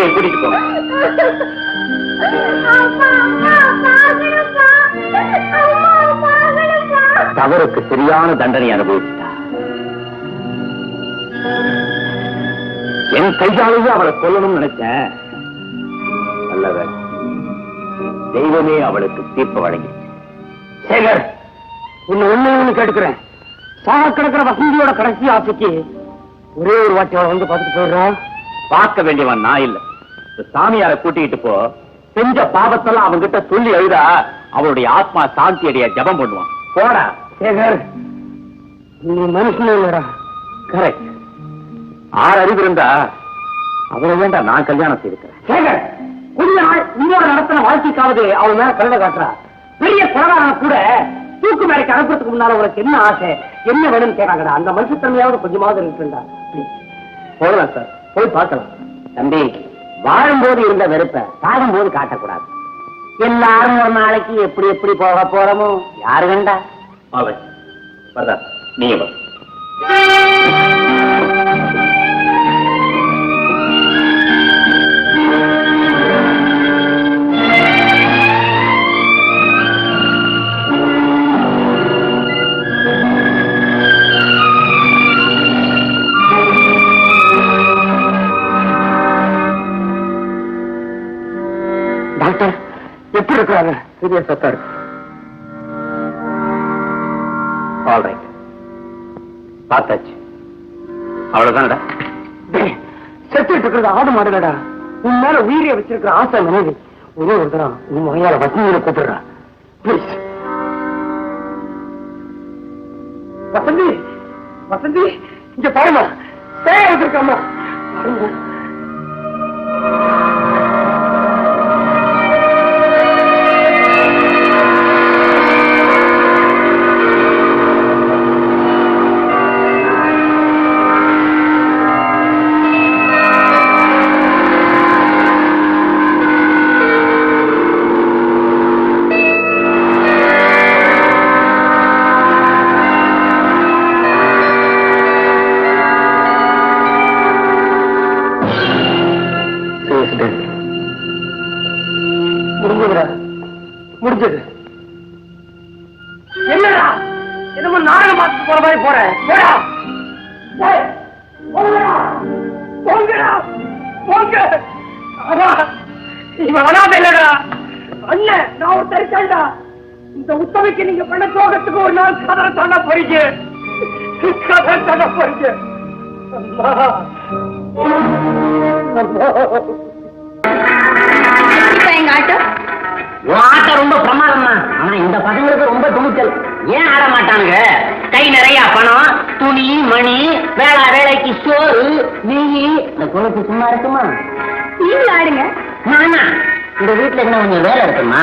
குழந்தைய கூட்டிட்டு போங்க. தவறுக்கு சரியான தண்டனை அனுபவித்தா. என் கையாலேயே அவளை கொல்லணும்னு நினைச்சேன். நல்லவன் தெய்வமே அவளுக்கு தீர்ப்பு வழங்கிச்சு. சேகர், இன்னும் ஒண்ணு கேட்டுக்கிறேன். சாக கிடக்கிற வசந்தியோட கடைசி ஆசைக்கு ஒரே ஒரு வாட்டி அவளை வந்து பார்த்துட்டு போயிடுறான். பார்க்க வேண்டியவன் நான் இல்ல, சாமியாரை கூட்டிக்கிட்டு போ. செஞ்ச பாவத்தெல்லாம் அவங்கிட்ட சொல்லி எழுதா அவளுடைய ஆத்மா சாந்தி அடைய ஜபம் பண்ணுவான். போடா சேகர், நீ மனுஷனே இல்லடா. கரெக்ட். 6 அறிவு இருந்தா அவளை வேண்டாம் நான் கல்யாணம் செய்திருக்கிறேன். சேகர், கொஞ்ச நாள் இன்னொரு நடத்தின வாழ்க்கைக்காவது அவள் மேல கருணை காட்டுறா. பெரிய கொலகாரன் கூட தூக்கு மேடைக்கு அனுப்புறதுக்கு முன்னால உனக்கு என்ன ஆசை, என்ன வேணும்னு கேட்காங்கடா. அந்த மனுஷத்தன்மையாவது கொஞ்சமாவது இருக்குண்டா. போகலாம் சார், போய் பார்க்கலாம். தம்பி, வாழும்போது இருந்த வெறுப்பை சாகும்போது காட்டக்கூடாது. எல்லாரும் ஒரு நாளைக்கு எப்படி எப்படி போக போறோமோ யாரு வேண்டா. நீங்க டாக்டர் எப்படி இருக்கிறாங்க? சீரியஸா சார். ஆல்ரைட், பார்த்தாச்சு. அவ்வளவுதான்டா. செத்துட்டு இருக்கிறது ஆடு மாடுடா. உன் மேல உயிரிய வச்சிருக்கிற ஆசை மனைவி ஒரே ஒரு தரம் உன் வகையால வசந்தியில கூப்பிடுறா. பிளீஸ் வசந்தி, வசந்தி இங்க பாருமா, பேய வச்சிருக்காமா. முடிஞ்சது. என்னடா என்னமோ நாடகம் பார்த்து போற மாதிரி போற. இவன் அனாதை இல்லடா அண்ணன். நான் ஒரு தெரிச்சாண்டா. இந்த உத்தமைக்கு நீங்க பண்ண சோகத்துக்கு ஒரு நாள் கதை சொன்ன போறீங்க. கதை சொன்ன போறீங்க. எங்க ஆட்டோ ஆட்டம் ரொம்ப பிரமாதம் தான். ஆனா இந்த பசங்களுக்கு ரொம்ப துணிச்சல். ஏன் ஆட மாட்டானுங்க? கை நிறைய பணம், துணி, மணி, வேளா வேலைக்கு சோறு, நெய். இந்த குழந்தை சும்மா இருக்குமா? நீங்களும் ஆடுங்க. நானா? இந்த வீட்டுல என்ன கொஞ்சம் வேலை இருக்குமா?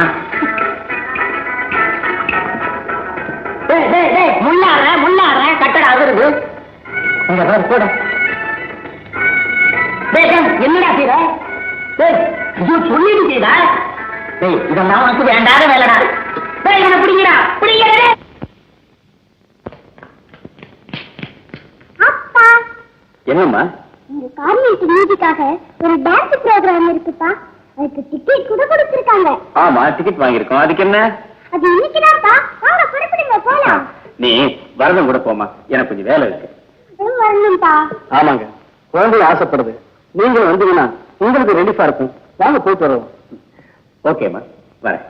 முள்ளாடுற முள்ளாடுற கட்டட அதிருது. உங்க பேர் கூட என்னடா செய்ற? சொல்லிட்டு செய்தா? இதெல்லாம் உனக்கு வேண்டாத வேலைடா. பிடிக்கிறா பிடிக்கிறது. அப்பா, என்னம்மா? இந்த கார்மிக்கு மியூசிக்காக ஒரு டான்ஸ் ப்ரோகிராம் இருக்குப்பா. அதுக்கு டிக்கெட் கூட கொடுத்திருக்காங்க. ஆமா, டிக்கெட் வாங்கியிருக்கோம். அதுக்கு என்ன? அது இன்னைக்குதான்ப்பா. வாங்க புறப்படுங்க போலாம். நீ வரணும் கூட போமா, எனக்கு கொஞ்சம் வேலை இருக்கு. வரணும்பா. ஆமாங்க, குழந்தை ஆசைப்படுது. நீங்களும் வந்தீங்கன்னா உங்களுக்கு ரெடிஃபா இருக்கும். வாங்க போயிட்டு வருவோம். ஓகேம்மா, வரேன்.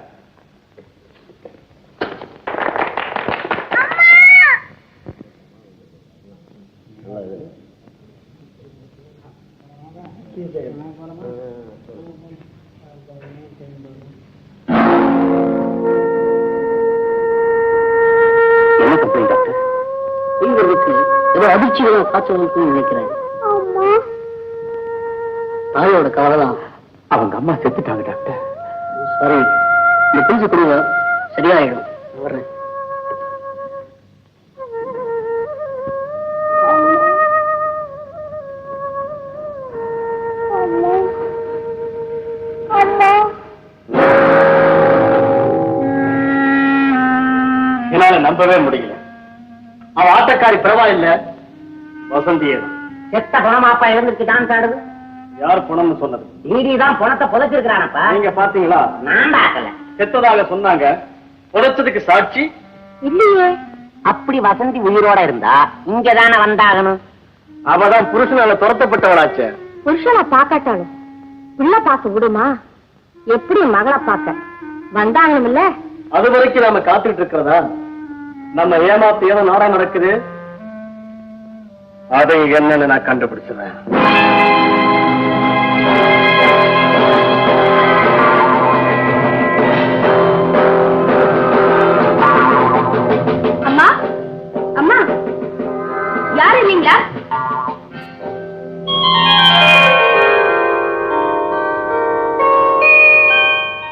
என்ன கம்ப்ளைண்ட் டாக்டர்? உங்களுக்கு ஏதோ அதிர்ச்சிகளை காய்ச்சல் நினைக்கிறேன். தாயோட கவலைதான். அவங்க அம்மா செத்துட்டாங்க டாக்டர். சரி, இந்த பிரிச்சு கொடுங்க, சரியாயிடும். வர்றேன். என்னால நம்பவே முடியல. அவன் ஆட்டக்காரி பரவாயில்ல, வசந்தியே. எத்த பணமாப்பா இருந்துருக்கு டான்ஸ் ஆடுது. யார் பணம்னு சொன்னது? டிடி தான் பணத்தை புதைச்சிருக்கிறானப்பா. நீங்க பாத்தீங்களா? நான் பார்க்கல. செத்ததாக சொன்னாங்க. புதைச்சதுக்கு சாட்சி இல்லையே. அப்படி வசந்தி உயிரோட இருந்தா இங்கதானே வந்தாகணும். அவதான் புருஷனால துரத்தப்பட்டவளாச்சே. புருஷனை பாக்காட்டாலும் உள்ள பாக்க விடுமா? எப்படி மகளை பாக்க வந்தாங்கணும் இல்ல? அது வரைக்கும் நாம காத்துட்டு இருக்கிறதா? நம்ம ஏமாத்து ஏதோ நாடா நடக்குது. அதை என்னன்னு நான் கண்டுபிடிச்சிடுறேன். அம்மா, அம்மா, யாரு இல்லீங்களா?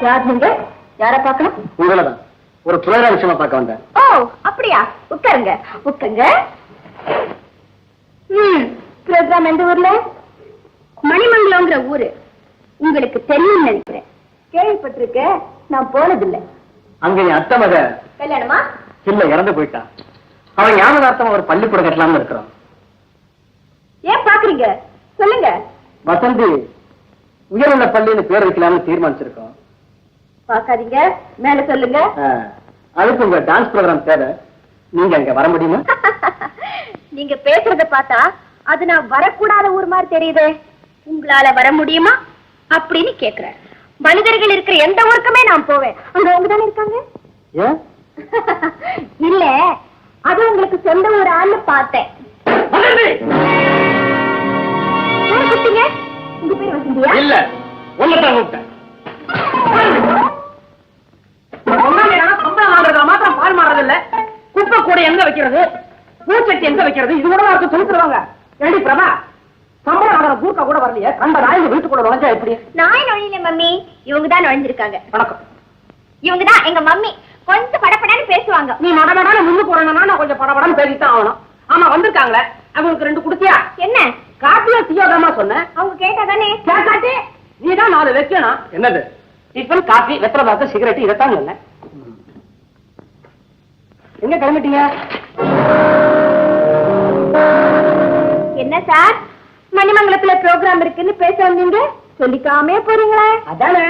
யார் நீங்க? யார பாக்கணும்? உங்களதான் ஒரு துறையா விஷயமா பார்க்க வந்தேன். ஓ, அப்படியா? உட்காருங்க, உட்காருங்க. ப்ரோக்ராம் எந்த ஊர்ல? மணிமங்கலம்ங்கிற ஊரு. உங்களுக்கு தெரியும் நினைக்கிறேன். கேள்விப்பட்டிருக்க, நான் போனதில்லை. அங்க என் அத்தை மக கல்யாணமா? இல்ல, இறந்து போயிட்டான். அவன் ஞாபகார்த்தமா ஒரு பள்ளிக்கூடம் கட்டலாம்னு இருக்கிறோம். ஏன் பாக்குறீங்க? சொல்லுங்க. வசந்தி உயர்நிலை பள்ளின்னு பேர் வைக்கலாம்னு தீர்மானிச்சிருக்கோம். பாக்காதீங்க, மேல சொல்லுங்க. அதுக்கு உங்க டான்ஸ் ப்ரோக்ராம் தேவை. நீங்க அங்க வர முடியுமா? நீங்க பேசுறத பார்த்தா அது நான் வரக்கூடாத ஊர் மாதிரி தெரியுதே. உங்களால வர முடியுமா அப்படின்னு கேக்குறேன். மனிதர்கள் இருக்கிற எந்த ஊருக்குமே நான் போவேன். அங்க அவங்க தானே இருக்காங்க. ஏன்? இல்ல, அது உங்களுக்கு சொந்த ஊர் ஆளு பார்த்தேன். யாரை கூப்பிட்டீங்க? உங்க பேர் வசந்தியா? இல்ல, ஒன்னதான் கூப்பிட்டேன். சம்பளம் வாங்குறதா மாத்திரம் பால் மாறது இல்ல. குப்பை கூட எங்க வைக்கிறது, பூச்சட்டி எங்க வைக்கிறது, இது கூட அவருக்கு சொல்லி தருவாங்க. ஏடி பிரபா, சம்பளம் வாங்குற கூர்க்கா கூட வரலையே. கண்ட நாய் வீட்டுக்குள்ள நுழைஞ்சா எப்படி? நாய் நுழையில மம்மி, இவங்க தான் நுழைஞ்சிருக்காங்க. வணக்கம். இவங்க தான் எங்க மம்மி. கொஞ்சம் படப்படன்னு பேசுவாங்க. நீ மடமடான முன்னுக்கு வரணும்னா நான் கொஞ்சம் படபடன்னு பேசித்தான் ஆகணும். ஆமா, வந்திருக்காங்களே, அவங்களுக்கு 2 குடுத்தியா? என்ன? காப்பியா தீயோதாமா சொன்னேன். அவங்க கேட்டா தானே. கேட்டாச்சு, நீ தான் 4 வைக்கணும். என்னது? டிஃபன், காபி, வெத்தலை பாக்கு, சிகரெட், இதைத்தான் சொன்னேன். எங்க கிளம்பிட்டீங்க? என்ன சார், மணிமங்கலத்துல ப்ரோக்ராம் இருக்குன்னு பேச வந்தீங்க, சொல்லிக்காமே போறீங்களே? அதானே.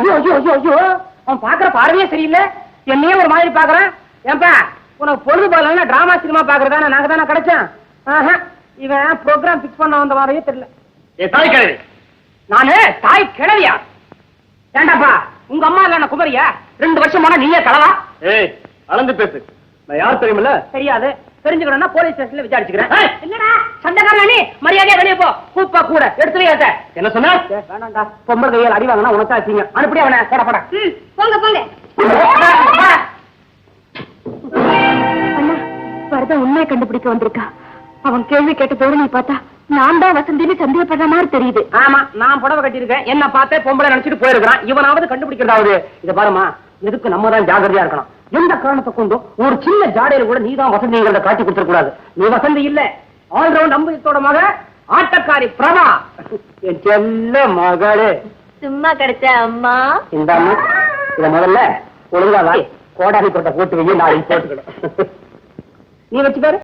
ஐயோ ஐயோ ஐயோ ஐயோ, அவன் பாக்குற பார்வையே சரியில்லை. என்னையே ஒரு மாதிரி பாக்குறான். ஏன்பா, உனக்கு பொழுது போகலன்னா டிராமா சினிமா பாக்குறதானே நாங்க தானே கிடைச்சோம். இவன் ப்ரோக்ராம் பிக்ஸ் பண்ண வந்த மாதிரியே தெரியல. ஏ தாய் கிழவி, நானு தாய் கிழவியா? ஏண்டாப்பா, உங்க அம்மா இல்ல குமரியா? 2 வருஷம் போனா நீயே கலவா? ஏய் அளந்து பேசு. நான் யார் தெரியுமில்ல? தெரியாது. தெரிஞ்சுக்கணும்னா போலீஸ் ஸ்டேஷன்ல விசாரிச்சுக்கிறேன். என்னடா சண்டைக்காரன், நீ மரியாதையா வெளியே போ. கூப்பா கூட எடுத்துலையாத. என்ன சொன்ன? வேணாண்டா, பொம்பளை கையால் அடி வாங்கினா உனக்கா வச்சீங்க. அனுப்படி அவனை போட. போங்க போங்க. அண்ணா, வரத உண்மையை கண்டுபிடிக்க வந்திருக்கா. அவன் கேள்வி கேட்ட தோரணை பார்த்தா நான் தான் வசந்தின்னு சந்தேகப்படுற மாதிரி தெரியுது. ஆமா, நான் புடவை கட்டியிருக்கேன். என்ன பார்த்தே பொம்பளை நினைச்சிட்டு போயிருக்கிறான். இவனாவது கண்டுபிடிக்கிறதாவது. இத பாருமா, எதுக்கு நம்ம தான் ஜாகிரதையா இருக்கணும். எந்த காரணத்தை கொண்டும் ஒரு சின்ன ஜாடையில கூட நீதான் வசந்திங்கிறத காட்டி கொடுத்துட கூடாது. நீ வசந்தி இல்ல, ஆல்ரவுண்ட் அம்புஜத்தோட மக ஆட்டக்காரி பிரபா. என் செல்ல மகளே. சும்மா கிடைச்ச அம்மா. இந்த அம்மா இத முதல்ல ஒழுங்கா கோடாரி கொட்டை போட்டு வைய, நாளைக்கு போட்டுக்கணும். நீ வச்சு பாரு.